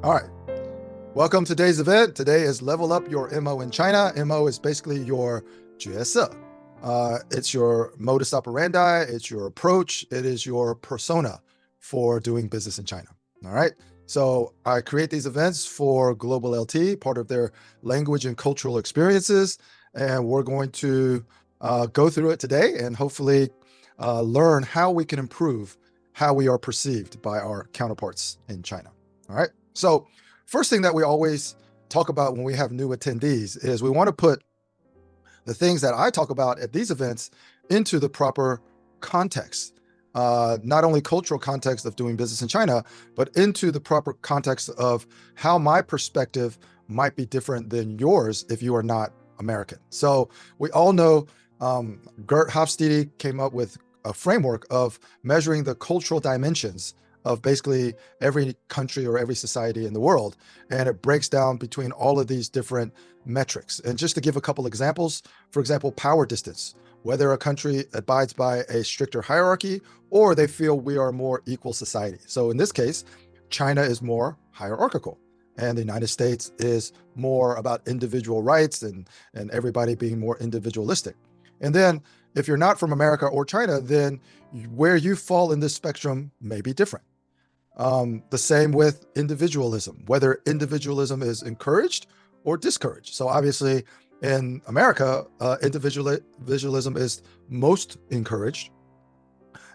All right. Welcome to today's event. Today is Level Up Your MO in China. MO is basically your 角色. It's your modus operandi. It's your approach. It is your persona for doing business in China. All right. So I create these events for Global LT, part of their language and cultural experiences. And we're going to go through it today and hopefully learn how we can improve how we are perceived by our counterparts in China. All right. So first thing that we always talk about when we have new attendees is we want to put the things that I talk about at these events into the proper context. Not only cultural context of doing business in China, but into the proper context of how my perspective might be different than yours if you are not American. So we all know Gert Hofstede came up with a framework of measuring the cultural dimensions of basically every country or every society in the world. And it breaks down between all of these different metrics. And just to give a couple examples, for example, power distance, whether a country abides by a stricter hierarchy or they feel we are a more equal society. So in this case, China is more hierarchical and the United States is more about individual rights and everybody being more individualistic. And then if you're not from America or China, then where you fall in this spectrum may be different. The same with individualism, whether individualism is encouraged or discouraged. So obviously in America, individualism is most encouraged,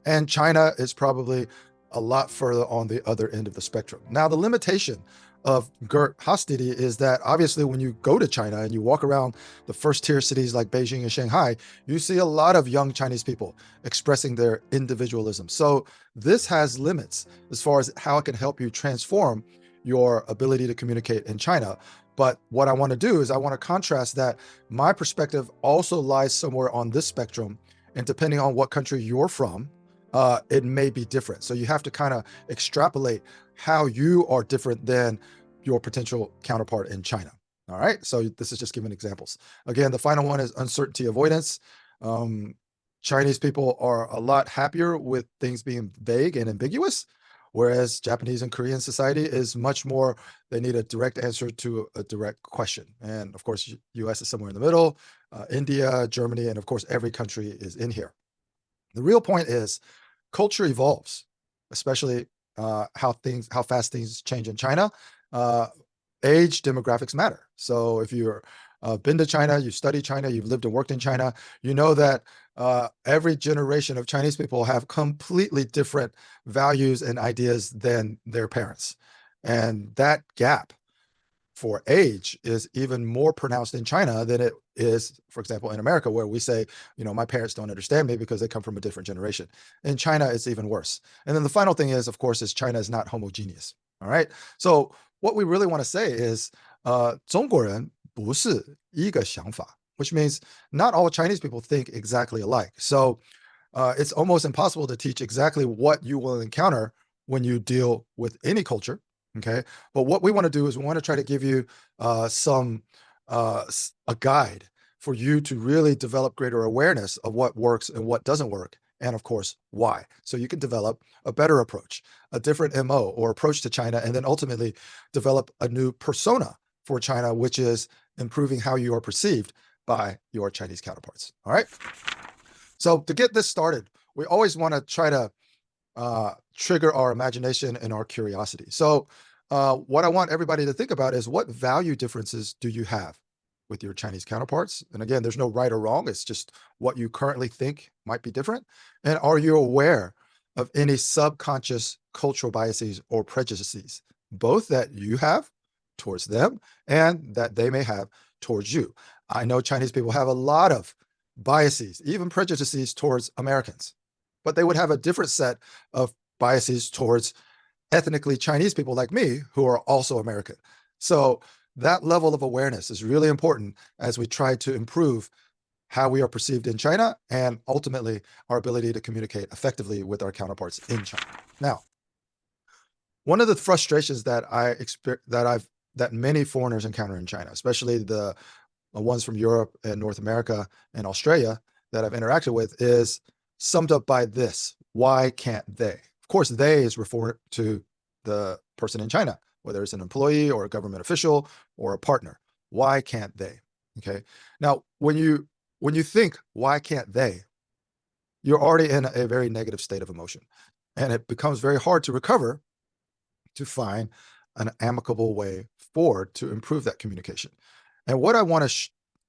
and China is probably a lot further on the other end of the spectrum. Now, the limitation of Gert Hofstede is that obviously when you go to China and you walk around the first tier cities like Beijing and Shanghai, you see a lot of young Chinese people expressing their individualism. So this has limits as far as how it can help you transform your ability to communicate in China. But what I want to do is I want to contrast that my perspective also lies somewhere on this spectrum. And depending on what country you're from, it may be different. So you have to kind of extrapolate how you are different than your potential counterpart in China. All right. So this is just giving examples. Again, the final one is uncertainty avoidance. Chinese people are a lot happier with things being vague and ambiguous, whereas Japanese and Korean society is much more, they need a direct answer to a direct question. And of course, US is somewhere in the middle, India, Germany, and of course, every country is in here. The real point is culture evolves, especially how fast things change in China. Age demographics matter. So if you're been to China, you studied China, you've lived and worked in China, you know that every generation of Chinese people have completely different values and ideas than their parents. And that gap for age is even more pronounced in China than it is, for example, in America, where we say, you know, my parents don't understand me because they come from a different generation. In China, it's even worse. And then the final thing is, of course, is China is not homogeneous. All right. So what we really want to say is, 中国人不是一个想法, which means not all Chinese people think exactly alike. So it's almost impossible to teach exactly what you will encounter when you deal with any culture. Okay. But what we want to do is we want to try to give you a guide for you to really develop greater awareness of what works and what doesn't work. And of course, why. So you can develop a better approach, a different MO or approach to China, and then ultimately develop a new persona for China, which is improving how you are perceived by your Chinese counterparts. All right. So to get this started, we always want to try to trigger our imagination and our curiosity. So what I want everybody to think about is, what value differences do you have with your Chinese counterparts? And again, there's no right or wrong. It's just what you currently think might be different. And are you aware of any subconscious cultural biases or prejudices, both that you have towards them and that they may have towards you? I know Chinese people have a lot of biases, even prejudices towards Americans, but they would have a different set of biases towards ethnically Chinese people like me who are also American. So that level of awareness is really important as we try to improve how we are perceived in China and ultimately our ability to communicate effectively with our counterparts in China. Now, one of the frustrations that that many foreigners encounter in China, especially the ones from Europe and North America and Australia that I've interacted with, is summed up by this: why can't they? Of course, they is referring to the person in China. whether it's an employee or a government official or a partner. Why can't they? Okay. Now, when you think, why can't they? You're already in a very negative state of emotion, and it becomes very hard to recover to find an amicable way forward to improve that communication. And what I want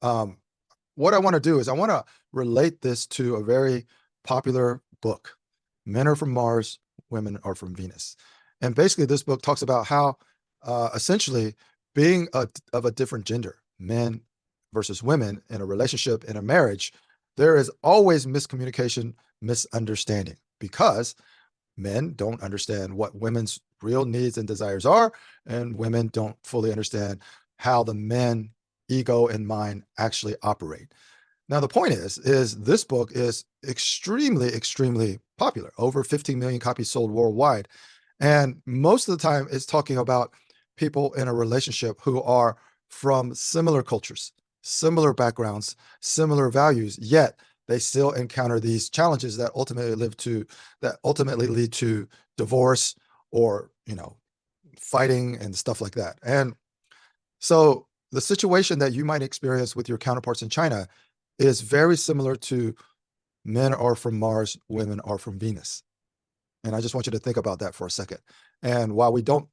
to do is I want to relate this to a very popular book, Men Are From Mars, Women Are From Venus. And basically this book talks about how essentially being of a different gender, men versus women in a relationship, in a marriage, there is always miscommunication, misunderstanding, because men don't understand what women's real needs and desires are, and women don't fully understand how the men ego and mind actually operate. Now, the point is this book is extremely popular, over 15 million copies sold worldwide. And most of the time it's talking about people in a relationship who are from similar cultures, similar backgrounds, similar values, yet they still encounter these challenges that ultimately lead to divorce or, fighting and stuff like that. And so the situation that you might experience with your counterparts in China is very similar to men are from Mars, women are from Venus. And I just want you to think about that for a second. And while we don't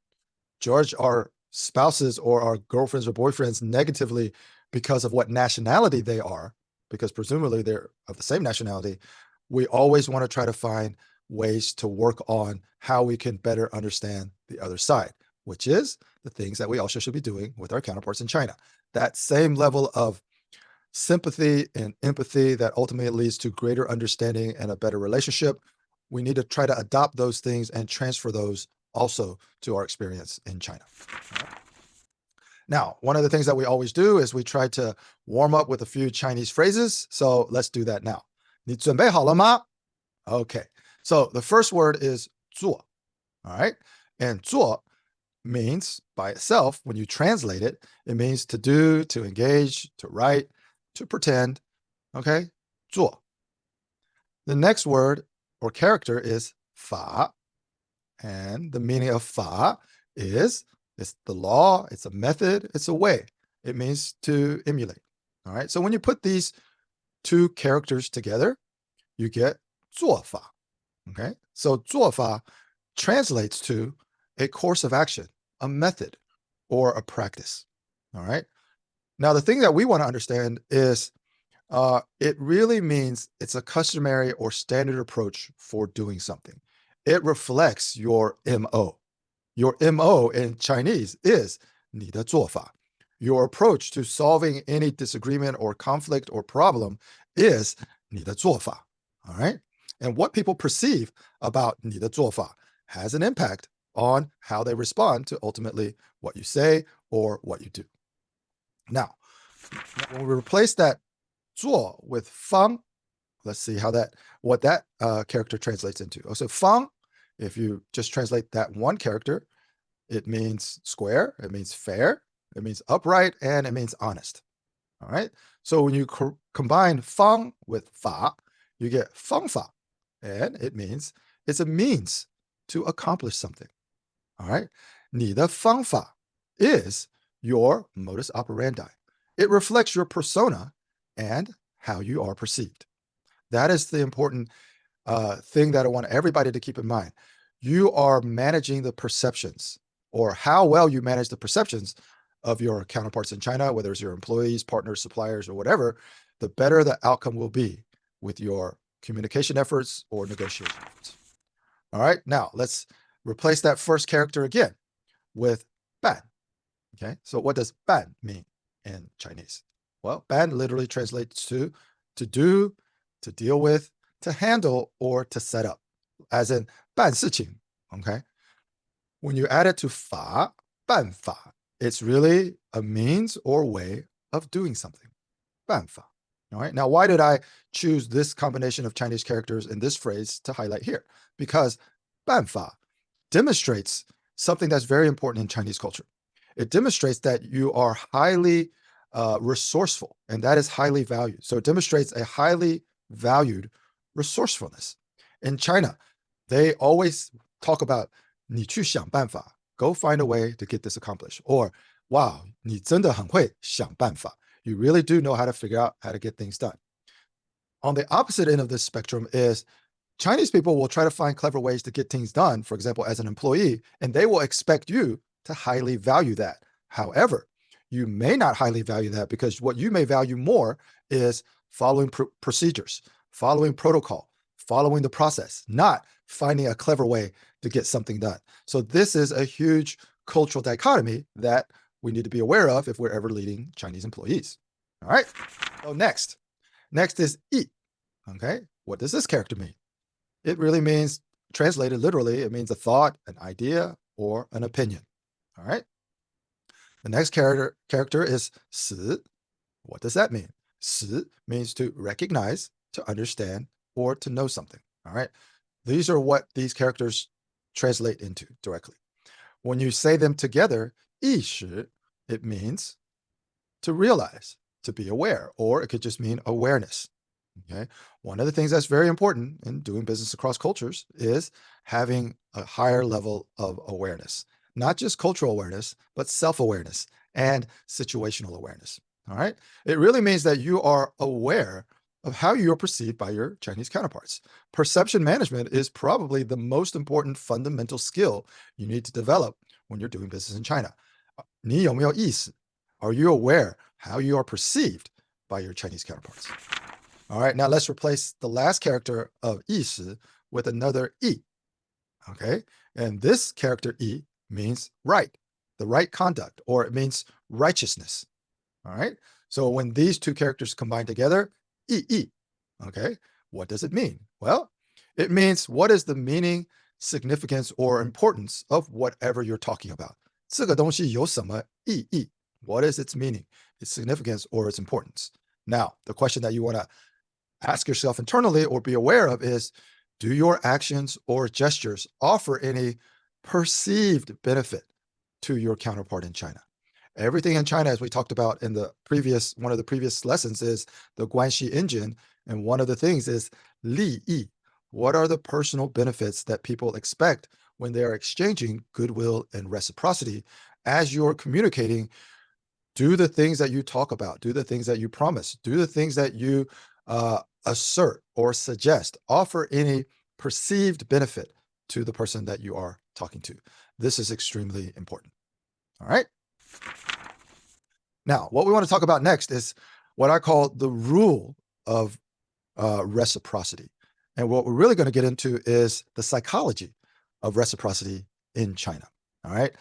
judge our spouses or our girlfriends or boyfriends negatively because of what nationality they are, because presumably they're of the same nationality, we always want to try to find ways to work on how we can better understand the other side, which is the things that we also should be doing with our counterparts in China. That same level of sympathy and empathy that ultimately leads to greater understanding and a better relationship. We need to try to adopt those things and transfer those also to our experience in China. Now, one of the things that we always do is we try to warm up with a few Chinese phrases. So let's do that now. 你准备好了吗? Okay. So the first word is 做. All right. And 做 means by itself, when you translate it, it means to do, to engage, to write, to pretend. Okay. 做. The next word or character is 法. And the meaning of 法 is it's the law, it's a method, it's a way. It means to emulate. All right. So when you put these two characters together, you get 做法. Okay. So 做法 translates to a course of action, a method, or a practice. All right. Now, the thing that we want to understand is it really means it's a customary or standard approach for doing something. It reflects your MO. Your MO in Chinese is 你的做法. Your approach to solving any disagreement or conflict or problem is 你的做法. All right. And what people perceive about 你的做法 has an impact on how they respond to ultimately what you say or what you do. Now, when we replace that 做 with 方, let's see what that character translates into. So 方, if you just translate that one character, it means square, it means fair, it means upright, and it means honest. All right. So when you combine 方 with 法, you get 方法, and it means it's a means to accomplish something. All right. 你的方法 is your modus operandi. It reflects your persona and how you are perceived. That is the important thing that I want everybody to keep in mind. You are managing the perceptions, or how well you manage the perceptions of your counterparts in China, whether it's your employees, partners, suppliers, or whatever, the better the outcome will be with your communication efforts or negotiation efforts. All right, now let's replace that first character again with 办. Okay, so what does 办 mean in Chinese? Well, 办 literally translates to do, to deal with, to handle, or to set up, as in 办事情. Okay, when you add it to 法, 办法, it's really a means or way of doing something. 办法. All right, now why did I choose this combination of Chinese characters in this phrase to highlight here? Because 办法 demonstrates something that's very important in Chinese culture. It demonstrates that you are highly resourceful, and that is highly valued. So it demonstrates a highly valued resourcefulness. In China, they always talk about 你去想办法, go find a way to get this accomplished. Or, wow, 你真的很会想办法. You really do know how to figure out how to get things done. On the opposite end of this spectrum is Chinese people will try to find clever ways to get things done, for example, as an employee, and they will expect you to highly value that. However, you may not highly value that because what you may value more is following procedures, following protocol, following the process, not finding a clever way to get something done. So this is a huge cultural dichotomy that we need to be aware of if we're ever leading Chinese employees. All right. So next is "yi." Okay. What does this character mean? It really means, translated literally, it means a thought, an idea, or an opinion. All right. The next character is "si." What does that mean? "Si" means to recognize, to understand, or to know something. All right. These are what these characters translate into directly. When you say them together, 意识, it means to realize, to be aware, or it could just mean awareness. Okay. One of the things that's very important in doing business across cultures is having a higher level of awareness, not just cultural awareness, but self-awareness and situational awareness. All right. It really means that you are aware of how you are perceived by your Chinese counterparts. Perception management is probably the most important fundamental skill you need to develop when you're doing business in China. 你有没有意识? Are you aware how you are perceived by your Chinese counterparts? All right, now let's replace the last character of 意识 with another 义. Okay, and this character 义 means right, the right conduct, or it means righteousness. All right, so when these two characters combine together, 义, okay, what does it mean? Well, it means what is the meaning, significance, or importance of whatever you're talking about. 这个东西有什么意义? What is its meaning, its significance, or its importance? Now, the question that you want to ask yourself internally or be aware of is, do your actions or gestures offer any perceived benefit to your counterpart in China? Everything in China, as we talked about in one of the previous lessons, is the Guanxi engine. And one of the things is 利益. What are the personal benefits that people expect when they are exchanging goodwill and reciprocity as you're communicating? Do the things that you talk about, do the things that you promise, do the things that you assert or suggest, offer any perceived benefit to the person that you are talking to. This is extremely important. All right. Now, what we want to talk about next is what I call the rule of reciprocity. And what we're really going to get into is the psychology of reciprocity in China. All right.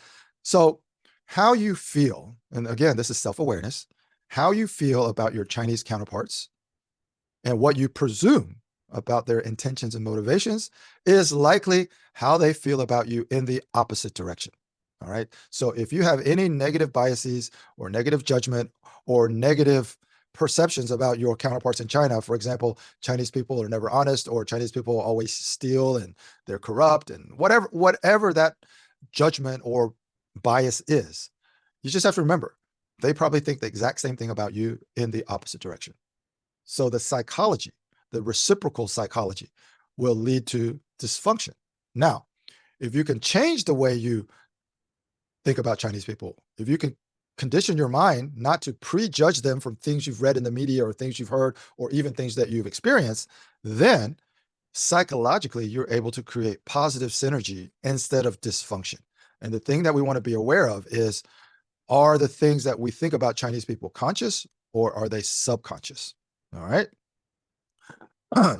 So how you feel, and again, this is self-awareness, how you feel about your Chinese counterparts and what you presume about their intentions and motivations is likely how they feel about you in the opposite direction. All right. So if you have any negative biases or negative judgment or negative perceptions about your counterparts in China, for example, Chinese people are never honest, or Chinese people always steal and they're corrupt, and whatever that judgment or bias is, you just have to remember, they probably think the exact same thing about you in the opposite direction. So the psychology, the reciprocal psychology, will lead to dysfunction. Now, if you can change the way you think about Chinese people, if you can condition your mind not to prejudge them from things you've read in the media or things you've heard or even things that you've experienced, then psychologically you're able to create positive synergy instead of dysfunction. And the thing that we want to be aware of is, are the things that we think about Chinese people conscious or are they subconscious? All right.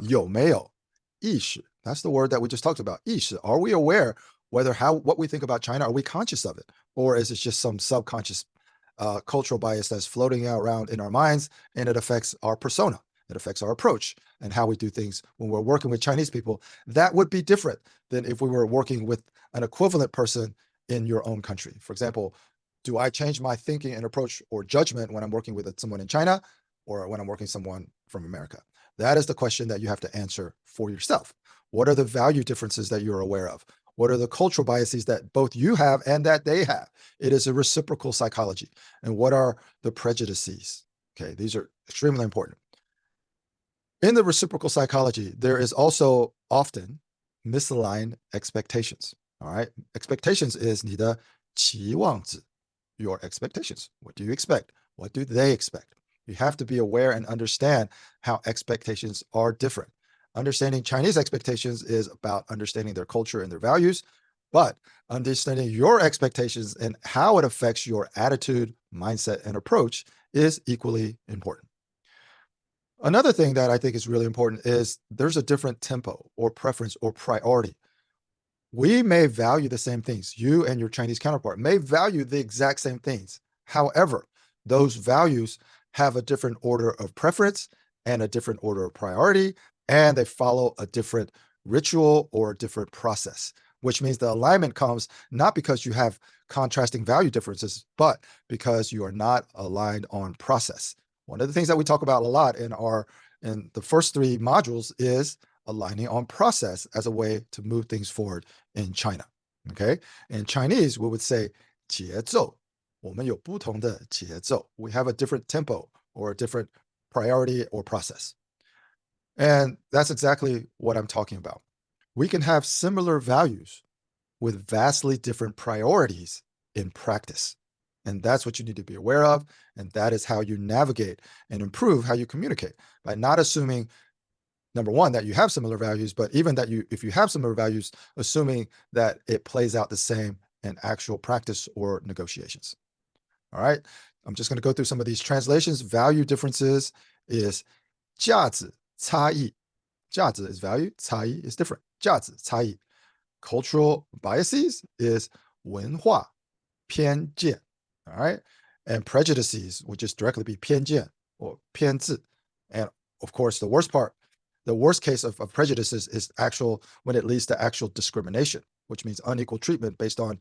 有没有意识? That's the word that we just talked about. 意识. Are we aware what we think about China, are we conscious of it? Or is it just some subconscious cultural bias that's floating around in our minds, and it affects our persona? It affects our approach and how we do things when we're working with Chinese people. That would be different than if we were working with an equivalent person in your own country. For example, do I change my thinking and approach or judgment when I'm working with someone in China or when I'm working with someone from America? That is the question that you have to answer for yourself. What are the value differences that you're aware of? What are the cultural biases that both you have and that they have? It is a reciprocal psychology. And what are the prejudices? Okay, these are extremely important. In the reciprocal psychology, there is also often misaligned expectations. All right. Expectations is 你的期望值, your expectations. What do you expect? What do they expect? You have to be aware and understand how expectations are different. Understanding Chinese expectations is about understanding their culture and their values, but understanding your expectations and how it affects your attitude, mindset, and approach is equally important. Another thing that I think is really important is there's a different tempo or preference or priority. We may value the same things. You and your Chinese counterpart may value the exact same things. However, those values have a different order of preference and a different order of priority, and they follow a different ritual or a different process, which means the alignment comes not because you have contrasting value differences, but because you are not aligned on process. One of the things that we talk about a lot in the first 3 modules is aligning on process as a way to move things forward in China. Okay. In Chinese, we would say 节奏. 我们有不同的节奏. We have a different tempo or a different priority or process. And that's exactly what I'm talking about. We can have similar values with vastly different priorities in practice. And that's what you need to be aware of. And that is how you navigate and improve how you communicate, by not assuming, number one, that you have similar values, but even that if you have similar values, assuming that it plays out the same in actual practice or negotiations. All right. I'm just going to go through some of these translations. Value differences is 价值差异. 价值 is value, 差异 is different. 价值差异. Cultural biases is 文化偏见. All right. And prejudices would just directly be 偏见 or 偏字. And of course, the worst case of prejudices is when it leads to actual discrimination, which means unequal treatment based on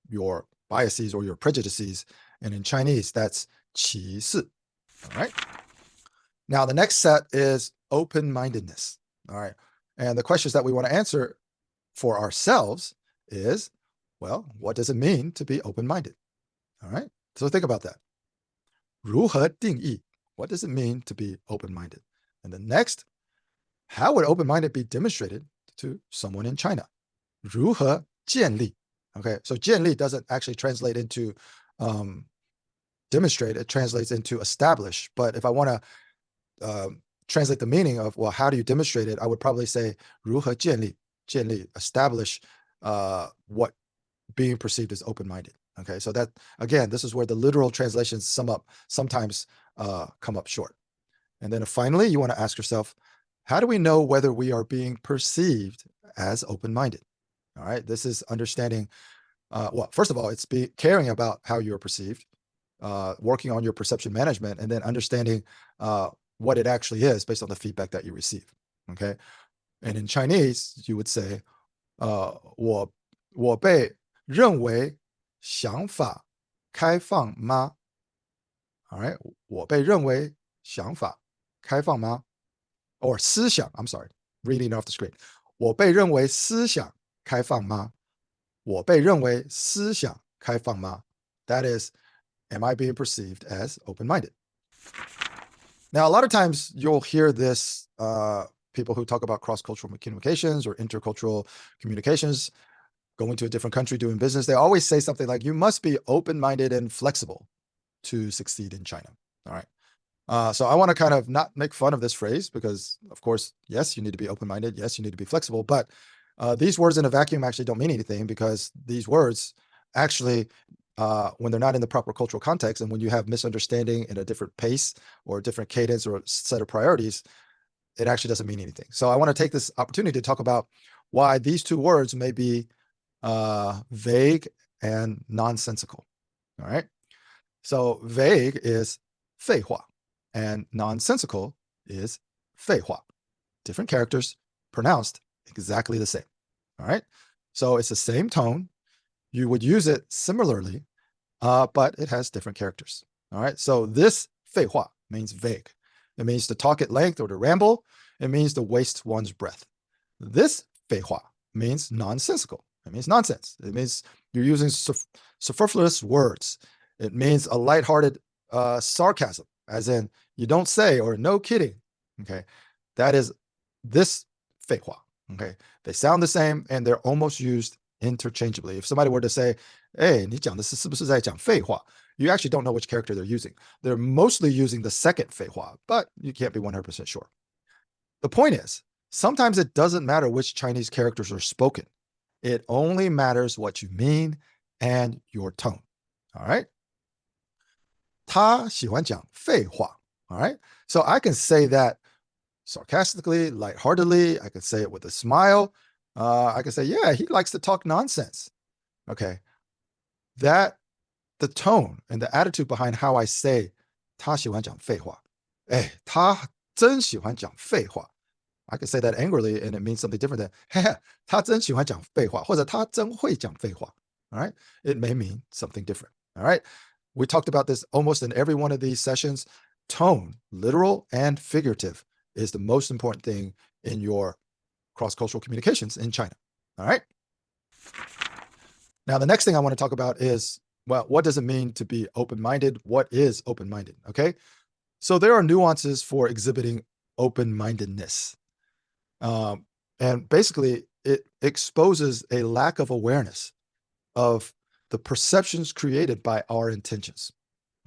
your biases or your prejudices. And in Chinese, that's 歧视. All right. Now, the next set is open-mindedness. All right. And the questions that we want to answer for ourselves is, well, what does it mean to be open-minded? All right. So think about that. 如何定义? What does it mean to be open-minded? And the next, how would open-minded be demonstrated to someone in China? 如何建立? Okay, so 建立 doesn't actually translate into demonstrate. It translates into establish. But if I want to translate the meaning of, well, how do you demonstrate it? I would probably say 如何建立? 建立, establish what being perceived as open-minded. Okay, so that, again, this is where the literal translations sometimes come up short. And then finally, you want to ask yourself, how do we know whether we are being perceived as open-minded? All right, this is understanding, well, first of all, it's caring about how you're perceived, working on your perception management, and then understanding what it actually is based on the feedback that you receive. Okay, and in Chinese, you would say, 我被认为想法开放吗? All right, 我被认为想法开放吗? Or 思想, I'm sorry, reading off the screen. 我被认为思想开放吗? 我被认为思想开放吗? That is, am I being perceived as open-minded? Now, a lot of times you'll hear this, people who talk about cross-cultural communications or intercultural communications, going to a different country, doing business, they always say something like, you must be open-minded and flexible to succeed in China. All right. So I want to kind of not make fun of this phrase because, of course, yes, you need to be open-minded. Yes, you need to be flexible. But these words in a vacuum actually don't mean anything, because these words actually, when they're not in the proper cultural context, and when you have misunderstanding in a different pace or a different cadence or a set of priorities, it actually doesn't mean anything. So I want to take this opportunity to talk about why these two words may be vague and nonsensical. All right. So vague is 废话, and nonsensical is 废话. Different characters pronounced exactly the same. All right. So it's the same tone. You would use it similarly, but it has different characters. All right. So this 废话 means vague. It means to talk at length or to ramble. It means to waste one's breath. This 废话 means nonsensical. It means nonsense. It means you're using superfluous words. It means a lighthearted sarcasm, as in you don't say or no kidding. Okay, that is this 废话. Okay, they sound the same and they're almost used interchangeably. If somebody were to say, "Hey, 你讲的是不是在讲废话?" you actually don't know which character they're using. They're mostly using the second 废话, but you can't be 100% sure. The point is, sometimes it doesn't matter which Chinese characters are spoken. It only matters what you mean and your tone. All right? 他喜欢讲废话. All right? So I can say that sarcastically, lightheartedly. I can say it with a smile. I can say, yeah, he likes to talk nonsense. Okay. That, the tone and the attitude behind how I say 他喜欢讲废话. 哎，他真喜欢讲废话. I can say that angrily and it means something different than 嘿嘿，他真喜欢讲废话, 或者他真会讲废话. All right? It may mean something different. All right? We talked about this almost in every one of these sessions. Tone, literal and figurative, is the most important thing in your cross-cultural communications in China. All right? Now, the next thing I want to talk about is, well, what does it mean to be open-minded? What is open-minded? Okay? So there are nuances for exhibiting open-mindedness. And basically, it exposes a lack of awareness of the perceptions created by our intentions.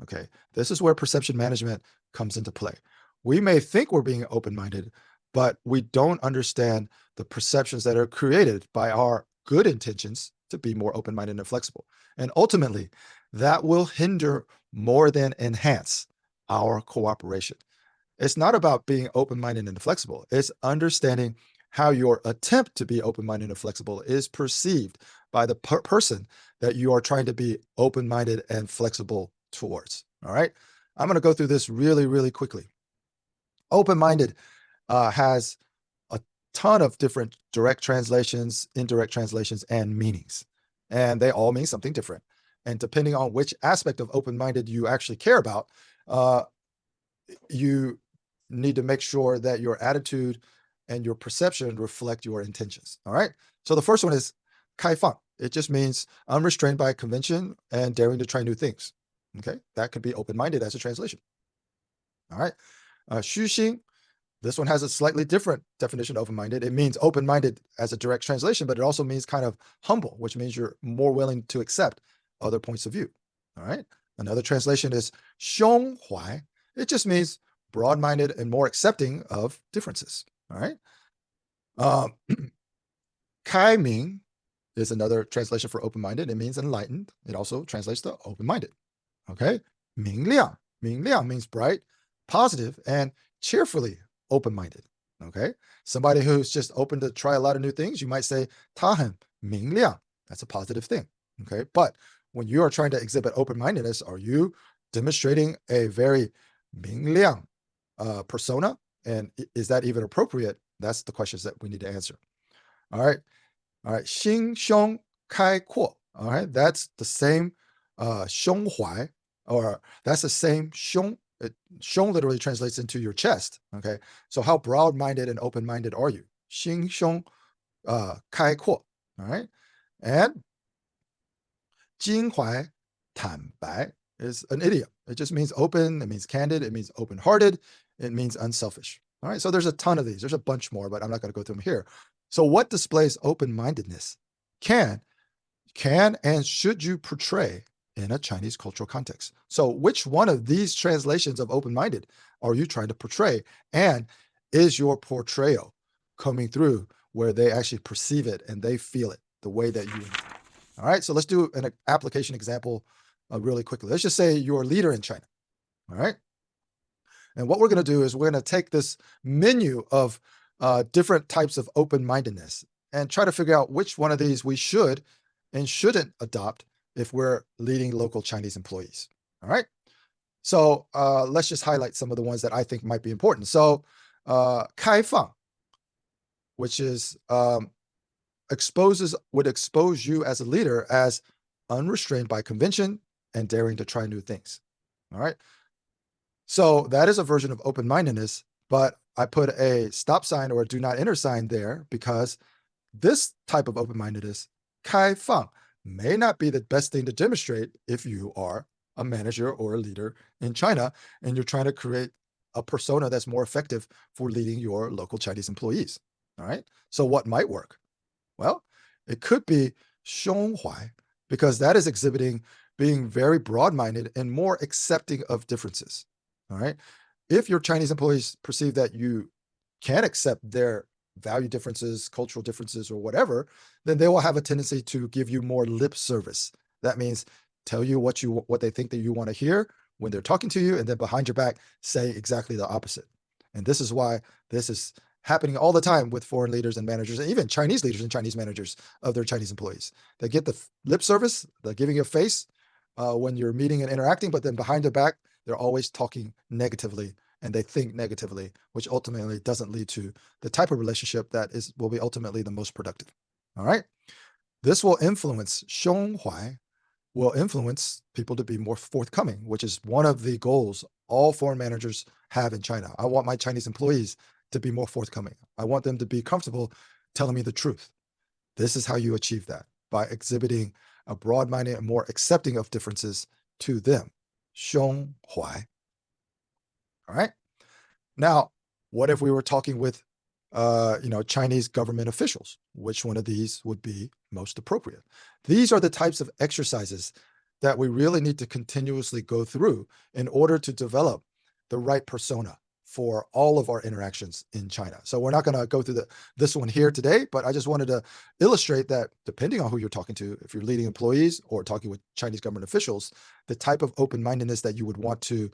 Okay, this is where perception management comes into play. We may think we're being open-minded, but we don't understand the perceptions that are created by our good intentions to be more open-minded and flexible. And ultimately, that will hinder more than enhance our cooperation. It's not about being open-minded and flexible. It's understanding how your attempt to be open-minded and flexible is perceived by the person that you are trying to be open-minded and flexible towards. All right. I'm going to go through this really, really quickly. Open-minded has a ton of different direct translations, indirect translations, and meanings. And they all mean something different. And depending on which aspect of open-minded you actually care about, you need to make sure that your attitude and your perception reflect your intentions. All right. So the first one is 开放. It just means unrestrained by convention and daring to try new things. Okay. That could be open-minded as a translation. All right. 虚心. This one has a slightly different definition of open-minded. It means open-minded as a direct translation, but it also means kind of humble, which means you're more willing to accept other points of view. All right. Another translation is 胸怀. It just means broad-minded and more accepting of differences. All right. 开明 is another translation for open-minded. It means enlightened. It also translates to open-minded. Okay. 明亮. 明亮 means bright, positive, and cheerfully open-minded. Okay. Somebody who's just open to try a lot of new things, you might say 他很明亮. That's a positive thing. Okay. But when you are trying to exhibit open-mindedness, are you demonstrating a very 明亮 persona? And is that even appropriate? That's the questions that we need to answer. All right. All right. 心胸开阔. All right. That's the same 胸怀, or that's the same 胸. Shong literally translates into your chest. Okay. So how broad-minded and open-minded are you? 心胸开阔. All right. And 襟怀坦白 is an idiom. It just means open. It means candid. It means open-hearted. It means unselfish. All right. So there's a ton of these. There's a bunch more, but I'm not going to go through them here. So what displays open-mindedness can and should you portray in a Chinese cultural context? So which one of these translations of open-minded are you trying to portray? And is your portrayal coming through where they actually perceive it and they feel it the way that you? All right. So let's do an application example really quickly. Let's just say you're a leader in China. All right. And what we're going to do is we're going to take this menu of different types of open-mindedness and try to figure out which one of these we should and shouldn't adopt if we're leading local Chinese employees. All right. So let's just highlight some of the ones that I think might be important. So 开放, which is would expose you as a leader as unrestrained by convention and daring to try new things. All right. So that is a version of open-mindedness, but I put a stop sign or a do not enter sign there because this type of open-mindedness, 开放, may not be the best thing to demonstrate if you are a manager or a leader in China and you're trying to create a persona that's more effective for leading your local Chinese employees. All right. So what might work? Well, it could be 胸怀, because that is exhibiting being very broad-minded and more accepting of differences. All right. If your Chinese employees perceive that you can accept their value differences, cultural differences, or whatever, then they will have a tendency to give you more lip service. That means tell you what they think that you want to hear when they're talking to you, and then behind your back say exactly the opposite. And this is why this is happening all the time with foreign leaders and managers, and even Chinese leaders and Chinese managers of their Chinese employees. They get the lip service, they're giving you a face when you're meeting and interacting, but then behind their back, they're always talking negatively, and they think negatively, which ultimately doesn't lead to the type of relationship that will be ultimately the most productive. All right. This will influence 胸怀 will influence people to be more forthcoming, which is one of the goals all foreign managers have in China. I want my Chinese employees to be more forthcoming. I want them to be comfortable telling me the truth. This is how you achieve that, by exhibiting a broad-minded and more accepting of differences to them. 胸怀. All right. Now, what if we were talking with Chinese government officials? Which one of these would be most appropriate? These are the types of exercises that we really need to continuously go through in order to develop the right persona for all of our interactions in China. So we're not going to go through this one here today, but I just wanted to illustrate that depending on who you're talking to, if you're leading employees or talking with Chinese government officials, the type of open-mindedness that you would want to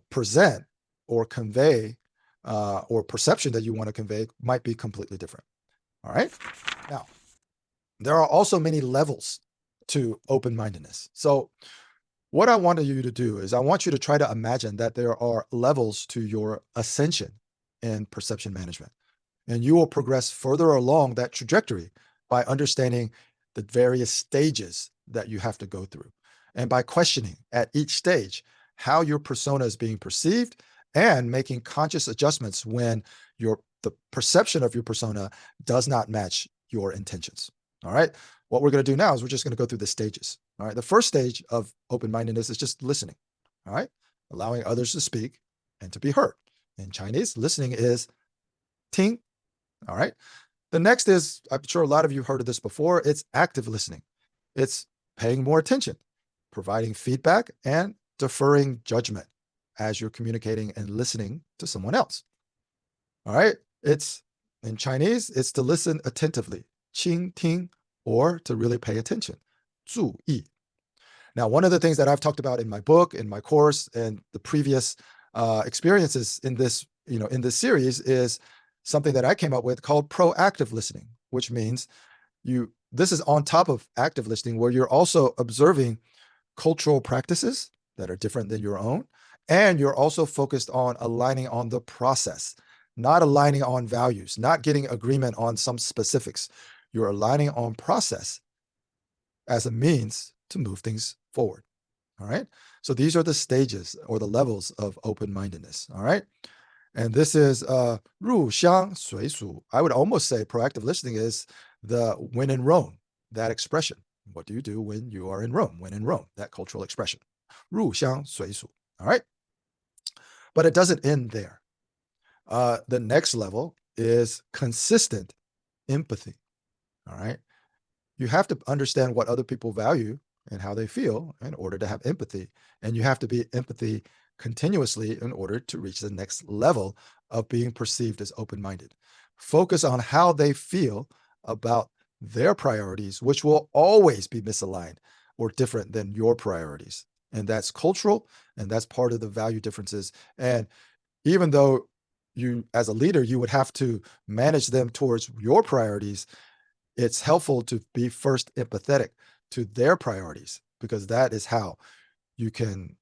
present or convey or perception that you want to convey might be completely different. All right. Now, there are also many levels to open-mindedness. So what I wanted you to do is I want you to try to imagine that there are levels to your ascension in perception management, and you will progress further along that trajectory by understanding the various stages that you have to go through, and by questioning at each stage how your persona is being perceived and making conscious adjustments when the perception of your persona does not match your intentions. All right. What we're going to do now is we're just going to go through the stages. All right. The first stage of open-mindedness is just listening. All right. Allowing others to speak and to be heard. In Chinese, listening is 听. All right. The next is, I'm sure a lot of you heard of this before, it's active listening. It's paying more attention, providing feedback, and deferring judgment as you're communicating and listening to someone else. All right. It's in Chinese, it's to listen attentively, 倾听, or to really pay attention, 注意. Now, one of the things that I've talked about in my book, in my course, and the previous experiences in this series is something that I came up with called proactive listening, which means this is on top of active listening, where you're also observing cultural practices that are different than your own, and you're also focused on aligning on the process, not aligning on values, not getting agreement on some specifics. You're aligning on process as a means to move things forward. All right. So these are the stages or the levels of open-mindedness. All right. And this is 入乡随俗. I would almost say proactive listening is the when in Rome, that expression. What do you do when you are in Rome? When in Rome, that cultural expression. 入乡随俗. All right. But it doesn't end there. The next level is consistent empathy. All right. You have to understand what other people value and how they feel in order to have empathy. And you have to be empathy continuously in order to reach the next level of being perceived as open-minded. Focus on how they feel about their priorities, which will always be misaligned or different than your priorities. And that's cultural, and that's part of the value differences. And even though you, as a leader, you would have to manage them towards your priorities, it's helpful to be first empathetic to their priorities, because that is how you can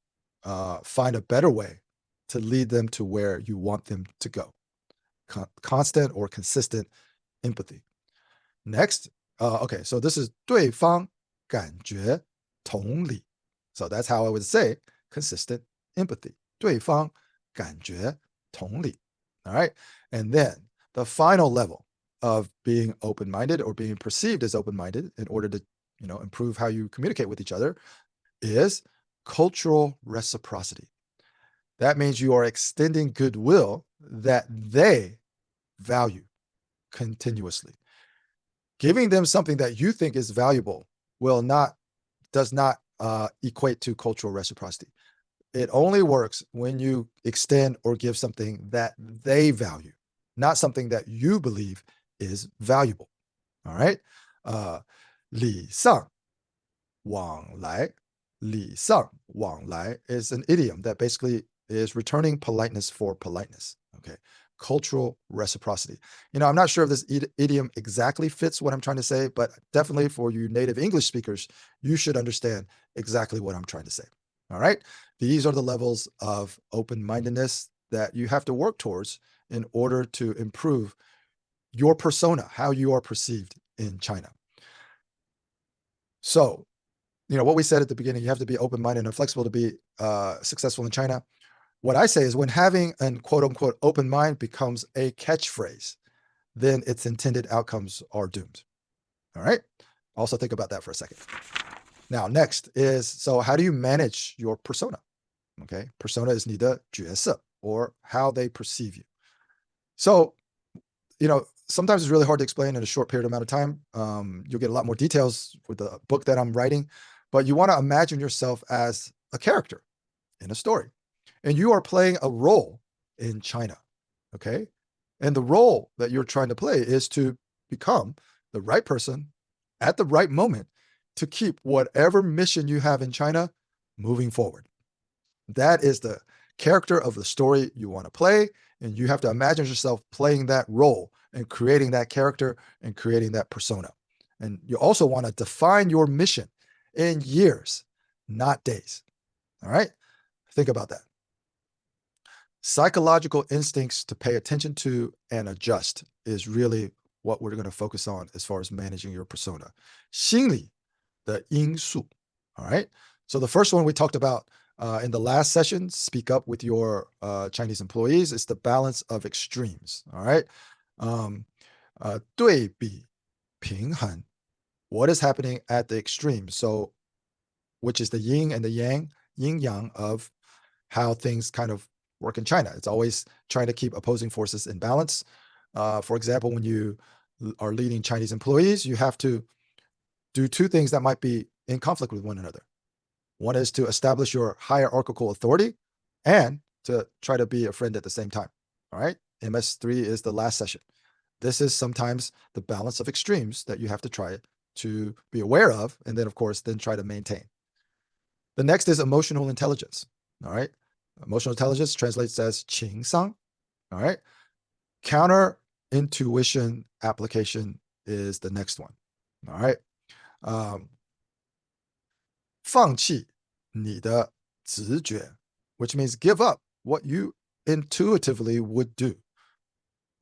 find a better way to lead them to where you want them to go. Constant or consistent empathy. Next, okay, so this is 对方感觉同理. So that's how I would say consistent empathy. 对方感觉同理. All right. And then the final level of being open-minded or being perceived as open-minded in order to, improve how you communicate with each other is cultural reciprocity. That means you are extending goodwill that they value continuously. Giving them something that you think is valuable does not equate to cultural reciprocity. It only works when you extend or give something that they value, not something that you believe is valuable. All right. 礼尚往来. 礼尚往来 is an idiom that basically is returning politeness for politeness. Okay. Cultural reciprocity. I'm not sure if this idiom exactly fits what I'm trying to say, but definitely for you native English speakers, you should understand exactly what I'm trying to say. All right. These are the levels of open-mindedness that you have to work towards in order to improve your persona, how you are perceived in China. So, what we said at the beginning, you have to be open-minded and flexible to be successful in China. What I say is when having an quote unquote open mind becomes a catchphrase, then its intended outcomes are doomed. All right. Also think about that for a second. Now, next is, so how do you manage your persona? Okay. Persona is 你的角色, or how they perceive you. So, sometimes it's really hard to explain in a short period amount of time. You'll get a lot more details with the book that I'm writing, but you want to imagine yourself as a character in a story, and you are playing a role in China. Okay. And the role that you're trying to play is to become the right person at the right moment to keep whatever mission you have in China moving forward. That is the character of the story you want to play. And you have to imagine yourself playing that role and creating that character and creating that persona. And you also want to define your mission in years, not days. All right. Think about that. Psychological instincts to pay attention to and adjust is really what we're going to focus on as far as managing your persona. 心理的因素. All right. So the first one we talked about in the last session, speak up with your Chinese employees. It's the balance of extremes. All right. 对比平衡. What is happening at the extreme? So, which is the yin and the yang, yin yang of how things kind of work in China. It's always trying to keep opposing forces in balance. For example, when you are leading Chinese employees, you have to do two things that might be in conflict with one another. One is to establish your hierarchical authority and to try to be a friend at the same time. All right. MS3 is the last session. This is sometimes the balance of extremes that you have to try to be aware of, and then, of course, then try to maintain. The next is emotional intelligence. All right. Emotional intelligence translates as 情商. All right. Counter intuition application is the next one. All right. 放弃你的直觉, which means give up what you intuitively would do.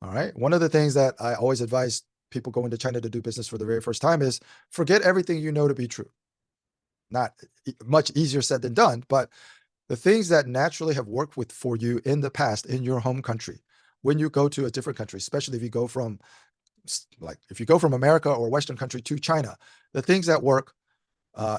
All right. One of the things that I always advise people going to China to do business for the very first time is forget everything you know to be true. Not much easier said than done, but the things that naturally have worked for you in the past in your home country, when you go to a different country, especially if you go from America or Western country to China, the things that work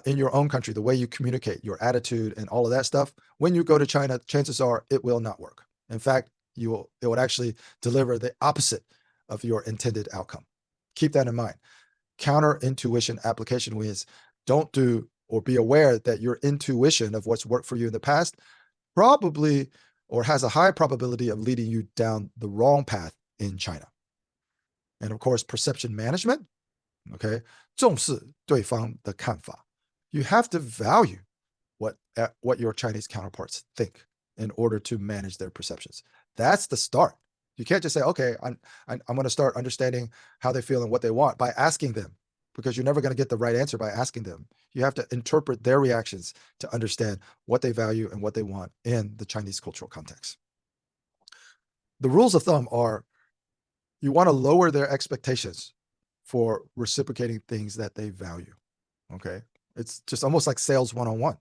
in your own country, the way you communicate, your attitude and all of that stuff, when you go to China, chances are it will not work. In fact, it would actually deliver the opposite of your intended outcome. Keep that in mind. Counter intuition application means don't do or be aware that your intuition of what's worked for you in the past probably or has a high probability of leading you down the wrong path in China. And of course, perception management. Okay. 重视对方的看法. You have to value what your Chinese counterparts think in order to manage their perceptions. That's the start. You can't just say, okay, I'm going to start understanding how they feel and what they want by asking them, because you're never going to get the right answer by asking them. You have to interpret their reactions to understand what they value and what they want in the Chinese cultural context. The rules of thumb are you want to lower their expectations for reciprocating things that they value. Okay. It's just almost like sales one-on-one.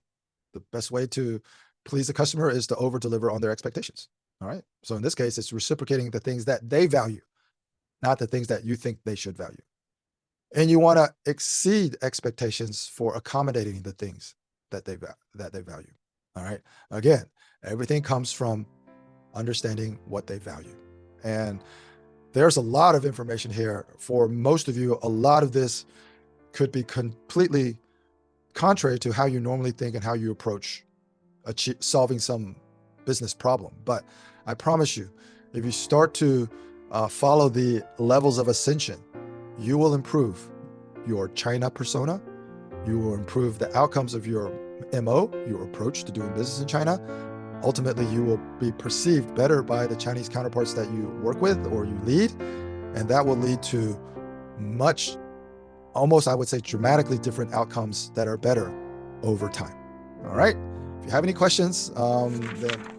The best way to please the customer is to over deliver on their expectations. All right. So in this case, it's reciprocating the things that they value, not the things that you think they should value. And you want to exceed expectations for accommodating the things that they value. All right. Again, everything comes from understanding what they value. And there's a lot of information here. For most of you, a lot of this could be completely contrary to how you normally think and how you approach solving some business problem. But I promise you, if you start to follow the levels of ascension, you will improve your China persona. You will improve the outcomes of your MO, your approach to doing business in China. Ultimately, you will be perceived better by the Chinese counterparts that you work with or you lead, and that will lead to much, almost I would say dramatically different outcomes that are better over time. All right. If you have any questions, then